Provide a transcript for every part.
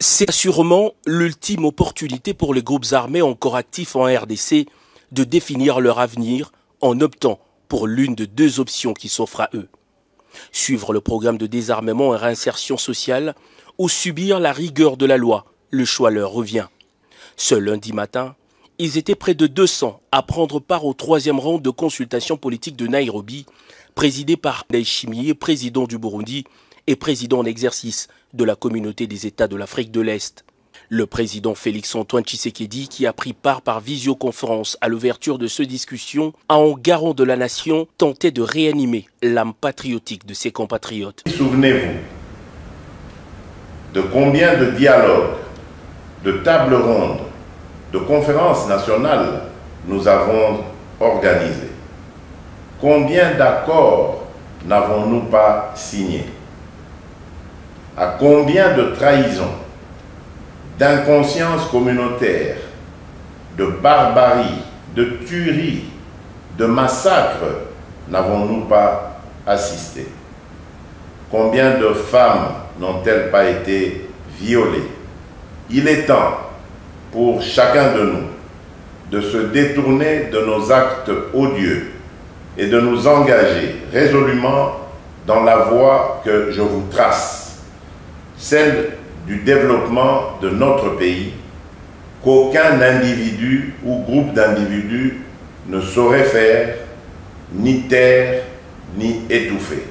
C'est sûrement l'ultime opportunité pour les groupes armés encore actifs en RDC de définir leur avenir en optant pour l'une de deux options qui s'offrent à eux. Suivre le programme de désarmement et réinsertion sociale ou subir la rigueur de la loi, le choix leur revient. Ce lundi matin, ils étaient près de 200 à prendre part au 3e round de consultation politique de Nairobi, présidé par Ndayishimiye, président du Burundi et président en exercice de la communauté des États de l'Afrique de l'Est. Le président Félix-Antoine Tshisekedi, qui a pris part par visioconférence à l'ouverture de cette discussion, a en garant de la nation tenté de réanimer l'âme patriotique de ses compatriotes. Souvenez-vous de combien de dialogues, de tables rondes, de conférences nationales nous avons organisées. Combien d'accords n'avons-nous pas signés? À combien de trahisons, d'inconscience communautaire, de barbarie, de tuerie, de massacres n'avons-nous pas assisté? Combien de femmes n'ont-elles pas été violées? Il est temps pour chacun de nous de se détourner de nos actes odieux et de nous engager résolument dans la voie que je vous trace, celle du développement de notre pays, qu'aucun individu ou groupe d'individus ne saurait faire, ni taire, ni étouffer.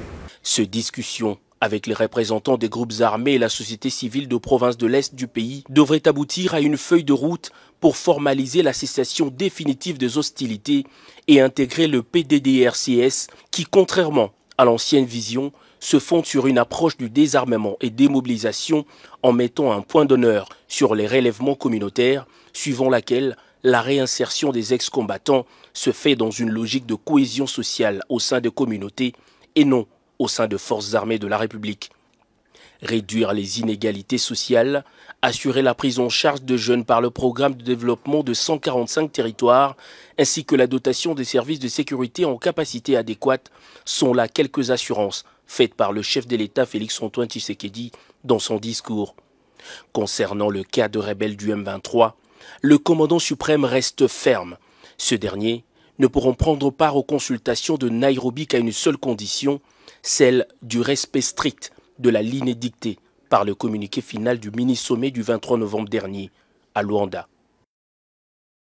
Cette discussion avec les représentants des groupes armés et la société civile de province de l'Est du pays devrait aboutir à une feuille de route pour formaliser la cessation définitive des hostilités et intégrer le PDDRCS qui, contrairement à l'ancienne vision, se fonde sur une approche du désarmement et démobilisation en mettant un point d'honneur sur les relèvements communautaires, suivant laquelle la réinsertion des ex-combattants se fait dans une logique de cohésion sociale au sein des communautés et non au sein de forces armées de la République. Réduire les inégalités sociales, assurer la prise en charge de jeunes par le programme de développement de 145 territoires, ainsi que la dotation des services de sécurité en capacité adéquate sont là quelques assurances faites par le chef de l'État Félix-Antoine Tshisekedi dans son discours. Concernant le cas de rebelles du M23, le commandant suprême reste ferme. Ce dernier ne pourront prendre part aux consultations de Nairobi qu'à une seule condition, celle du respect strict de la ligne dictée par le communiqué final du mini-sommet du 23 novembre dernier à Luanda.